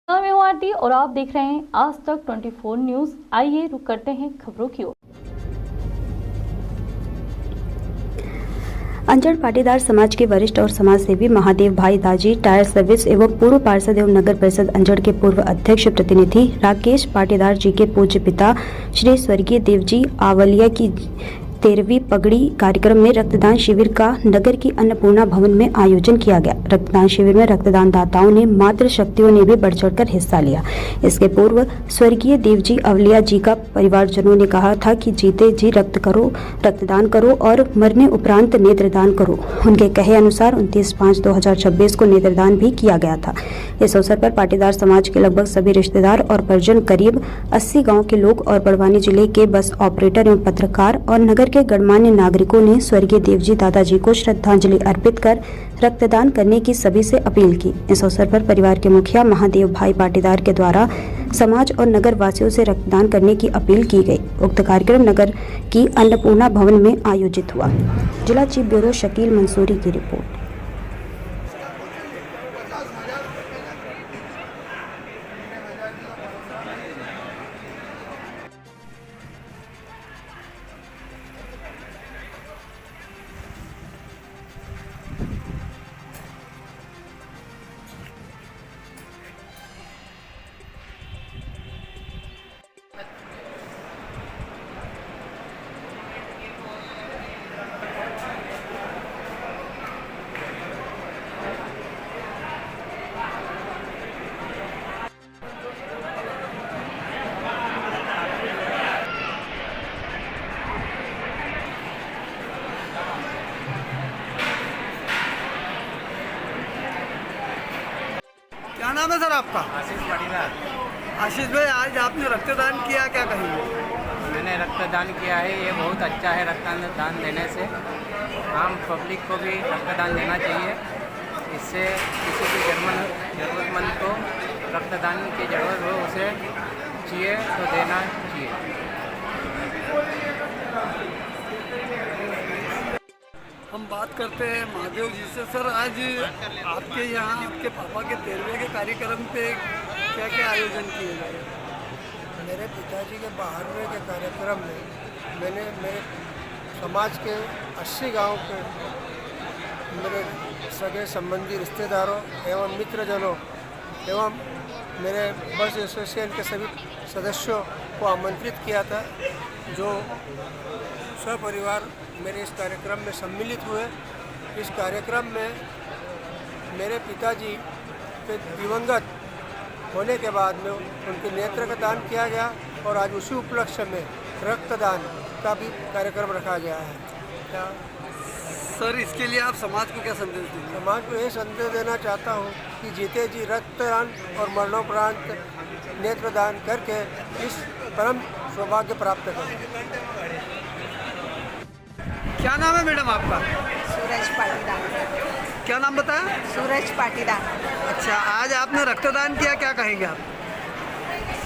मैं हूं आरती और आप देख रहे हैं आज तक 24 न्यूज। आइए रुक करते हैं खबरों की ओर। अंजड़ पाटीदार समाज के वरिष्ठ और समाजसेवी महादेव भाई दाजी टायर सर्विस एवं पूर्व पार्षद एवं नगर परिषद अंजड़ के पूर्व अध्यक्ष प्रतिनिधि राकेश पाटीदार जी के पूज्य पिता श्री स्वर्गीय देवजी आवलिया की 13वीं पगड़ी कार्यक्रम में रक्तदान शिविर का नगर की अन्नपूर्णा भवन में आयोजन किया गया। रक्तदान शिविर में रक्तदान दाताओं ने मातृ शक्तियों ने भी बढ़ चढ़कर हिस्सा लिया। इसके पूर्व स्वर्गीय देवजी अवलिया जी का परिवारजनों ने कहा था कि जीते जी रक्तदान करो और मरने उपरांत नेत्रदान करो। उनके कहे अनुसार 29/5/2026 को नेत्रदान भी किया गया था। इस अवसर पर पाटीदार समाज के लगभग सभी रिश्तेदार और परिजन करीब 80 गाँव के लोग और बड़वानी जिले के बस ऑपरेटर एवं पत्रकार और नगर के गणमान्य नागरिकों ने स्वर्गीय देवजी दादाजी को श्रद्धांजलि अर्पित कर रक्तदान करने की सभी से अपील की। इस अवसर पर परिवार के मुखिया महादेव भाई पाटीदार के द्वारा समाज और नगर वासियों से रक्तदान करने की अपील की गई। उक्त कार्यक्रम नगर की अन्नपूर्णा भवन में आयोजित हुआ। जिला चीफ ब्यूरो शकील मंसूरी की रिपोर्ट। क्या नाम है सर आपका? आशीष पाटीदार। आशीष भाई, आज आपने रक्तदान किया, क्या कहेंगे? मैंने रक्तदान किया है, ये बहुत अच्छा है। रक्तदान देने से आम पब्लिक को भी रक्तदान देना चाहिए। इससे किसी भी ज़रूरतमंद को रक्तदान की ज़रूरत हो उसे चाहिए तो देना चाहिए। हम बात करते हैं महादेव जी से। सर, आज आपके यहाँ आपके पापा के 13वें के कार्यक्रम पे क्या क्या आयोजन किए गए? मेरे पिताजी के 12वें के कार्यक्रम में मैंने मेरे समाज के 80 गांव के मेरे सगे संबंधी रिश्तेदारों एवं मित्रजनों एवं मेरे बस एसोसिएशन के सभी सदस्यों को आमंत्रित किया था, जो सपरिवार मेरे इस कार्यक्रम में सम्मिलित हुए। इस कार्यक्रम में मेरे पिताजी के दिवंगत होने के बाद में उनके नेत्र का दान किया गया और आज उसी उपलक्ष्य में रक्तदान का भी कार्यक्रम रखा गया है। क्या सर, इसके लिए आप समाज को क्या संदेश देंगे? समाज को ये संदेश देना चाहता हूँ कि जीते जी रक्तदान और मरणोपरांत नेत्रदान करके इस परम सौभाग्य प्राप्त करें। क्या नाम है मैडम आपका? सूरज पाटीदार। क्या नाम बताया? सूरज पाटीदार। अच्छा, आज आपने रक्तदान किया, क्या कहेंगे आप?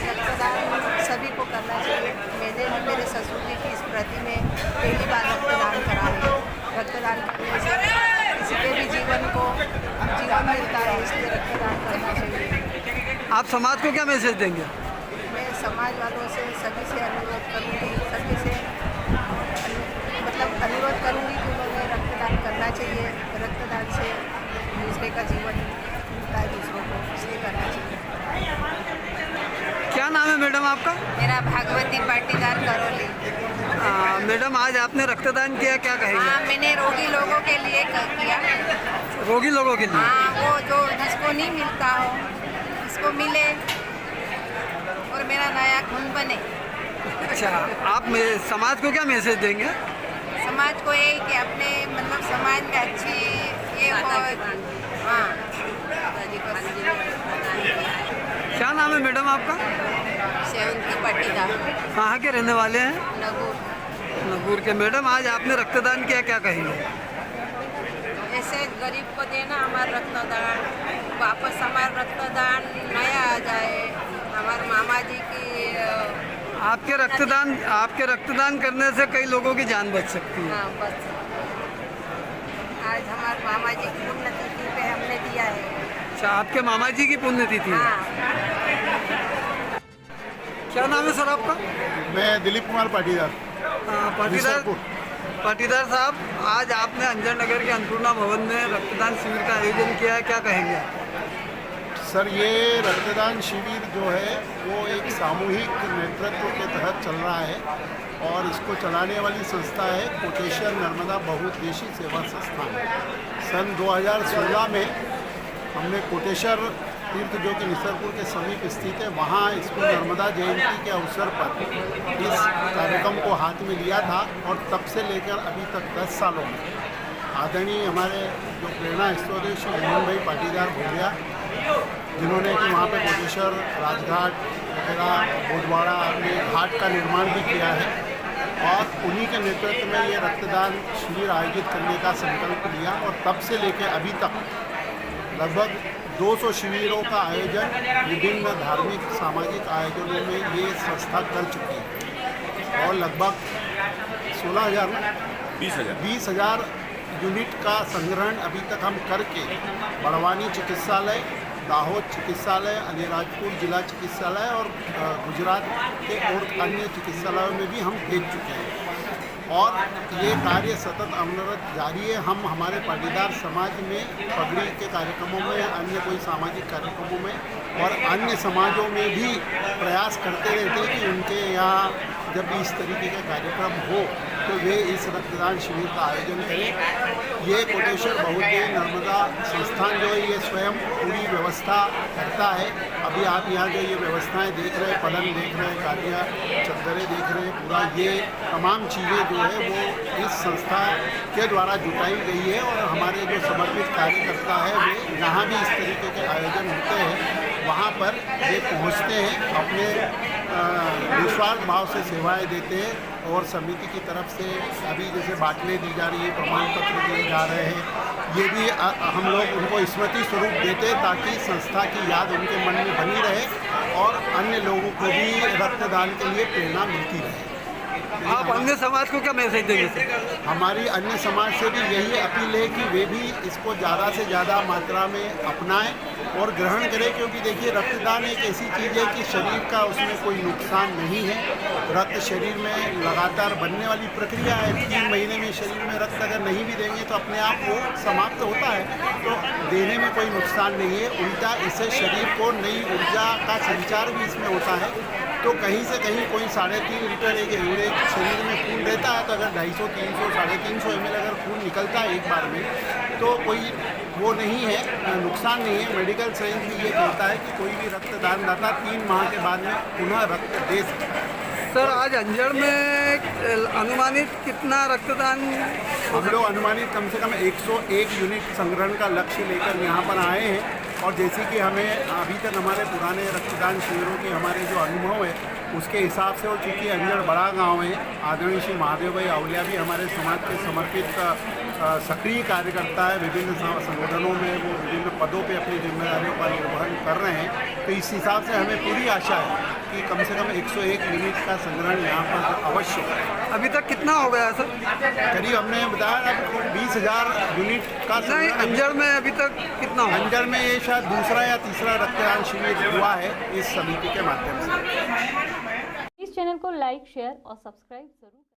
रक्तदान सभी को करना चाहिए। मैंने भी मेरे ससुर जी की स्मृति में पहली बार रक्तदान करा है। रक्तदान करने से किसी के भी जीवन मिलता है, इसलिए रक्तदान करना चाहिए। आप समाज को क्या मैसेज देंगे? मैं समाज वालों से सभी से अनुरोध करूँगी, अनुरोध करूँगी कि उन्होंने रक्तदान करना चाहिए। रक्तदान से दूसरे का जीवन मिलता है, दूसरों को, इसलिए करना चाहिए। क्या नाम है मैडम आपका? मेरा भागवती पाटीदार करौली। मैडम, आज आपने रक्तदान किया, क्या कहेंगे? हाँ, मैंने रोगी लोगों के लिए किया। रोगी लोगों के लिए? हाँ, वो जो जिसको नहीं मिलता हो इसको मिले और मेरा नया खून बने। अच्छा, आप समाज को क्या मैसेज देंगे? समाज को यही कि अपने समाज में अच्छी ये हो। हाँ, क्या नाम है मैडम आपका? सेवंती पाटीदार। कहाँ के रहने वाले हैं? नगूर के। मैडम, आज आपने रक्तदान किया, क्या कहेंगे? ऐसे गरीब को देना हमारा रक्तदान, वापस हमारा रक्तदान नया आ जाए। हमारे मामा जी की आपके रक्तदान करने से कई लोगों की जान बच सकती है। हाँ, बच सकती है। आज हमारे मामा जी की पुण्यतिथि पे हमने दिया है। अच्छा, आपके मामा जी की पुण्यतिथि है? हाँ। क्या नाम है सर आपका? मैं दिलीप कुमार पाटीदार। पाटीदार साहब, आज आपने अंजड़ नगर के अन्नपूर्णा भवन में रक्तदान शिविर का आयोजन किया है, क्या कहेंगे आप? सर, ये रक्तदान शिविर जो है वो एक सामूहिक नेतृत्व के तहत चल रहा है और इसको चलाने वाली संस्था है कोटेश्वर नर्मदा बहुउद्देशीय सेवा संस्थान। सन 2016 में हमने कोटेश्वर तीर्थ जो कि निसरपुर के समीप स्थित है, वहाँ इसको नर्मदा जयंती के अवसर पर इस कार्यक्रम को हाथ में लिया था और तब से लेकर अभी तक 10 सालों में आदरणीय हमारे जो प्रेरणा स्रोत श्री मोहन भाई पाटीदार भोलिया, जिन्होंने कि वहाँ पे कोटेश्वर राजघाट वगैरह बोधवाड़ा में घाट का निर्माण भी किया है और उन्हीं के नेतृत्व में ये रक्तदान शिविर आयोजित करने का संकल्प लिया और तब से लेकर अभी तक लगभग 200 शिविरों का आयोजन विभिन्न धार्मिक सामाजिक आयोजनों में ये संस्था कर चुकी है और लगभग 20,000 यूनिट का संग्रहण अभी तक हम करके बड़वानी चिकित्सालय, दाहोद चिकित्सालय, अलीराजपुर जिला चिकित्सालय और गुजरात के और अन्य चिकित्सालयों में भी हम भेज चुके हैं और ये कार्य सतत अविरत जारी है। हम हमारे पाटीदार समाज में पगड़ी के कार्यक्रमों में, अन्य कोई सामाजिक कार्यक्रमों में और अन्य समाजों में भी प्रयास करते रहते हैं कि उनके यहाँ जब भी इस तरीके का कार्यक्रम हो तो वे इस रक्तदान शिविर का आयोजन करें। ये कोटेश्वर बहुउद्देशीय नर्मदा संस्थान जो है ये स्वयं पूरी व्यवस्था करता है। अभी आप यहाँ जो ये व्यवस्थाएं देख रहे हैं, पलंग देख रहे हैं, काटिया चद्दरें देख रहे हैं, पूरा ये तमाम चीज़ें जो है वो इस संस्था के द्वारा जुटाई गई है और हमारे जो समर्पित कार्यकर्ता है वे जहाँ भी इस तरीके के आयोजन होते हैं वहाँ पर ये पहुँचते हैं, अपने निस्वार्थ भाव से सेवाएं देते हैं और समिति की तरफ से अभी जैसे बाटलें दी जा रही है, प्रमाण पत्र दिए जा रहे हैं, ये भी हम लोग उनको स्मृति स्वरूप देते हैं ताकि संस्था की याद उनके मन में बनी रहे और अन्य लोगों को भी रक्तदान के लिए प्रेरणा मिलती रहे। आप अन्य समाज को क्या मैसेज देंगे? हमारी अन्य समाज से भी यही अपील है कि वे भी इसको ज़्यादा से ज़्यादा मात्रा में अपनाएं और ग्रहण करें, क्योंकि देखिए रक्तदान एक ऐसी चीज़ है कि शरीर का उसमें कोई नुकसान नहीं है। रक्त शरीर में लगातार बनने वाली प्रक्रिया है। 3 महीने में शरीर में रक्त अगर नहीं भी देंगे तो अपने आप वो समाप्त होता है, तो देने में कोई नुकसान नहीं है। उल्टा इससे शरीर को नई ऊर्जा का संचार भी इसमें होता है। तो कहीं से कहीं कोई 3.5 लीटर एक शरीर में खून रहता है तो अगर 250, 300, 350 ml अगर खून निकलता है एक बार में तो कोई वो नहीं है, नुकसान नहीं है। मेडिकल साइंस भी ये कहता है कि कोई भी रक्तदान दाता 3 माह के बाद में पुनः रक्त दे सकता है। सर, आज अंजड़ में अनुमानित कितना रक्तदान? हम लोग अनुमानित कम से कम 101 यूनिट संग्रहण का लक्ष्य लेकर यहाँ पर आए हैं और जैसे कि हमें अभी तक हमारे पुराने रक्तदान शिविरों के हमारे जो अनुभव है उसके हिसाब से, और चूँकि अंजड़ बड़ा गांव है, आदरणीय श्री महादेव भाई अवलिया भी हमारे समाज के समर्पित सक्रिय कार्यकर्ता है, विभिन्न संगठनों में वो विभिन्न पदों पे अपनी जिम्मेदारियों का निर्वहन कर रहे हैं। तो इस हिसाब से हमें पूरी आशा है कि कम से कम 101 यूनिट का संग्रहण यहाँ पर अवश्य है। अभी तक कितना हो गया सर? करीब हमने बताया 20,000 यूनिट का नहीं, अंजड़ में अभी तक कितना हो? अंजड़ में ये शायद दूसरा या तीसरा रक्तदान शिविर हुआ है इस समिति के माध्यम से। इस चैनल को लाइक, शेयर और सब्सक्राइब जरूर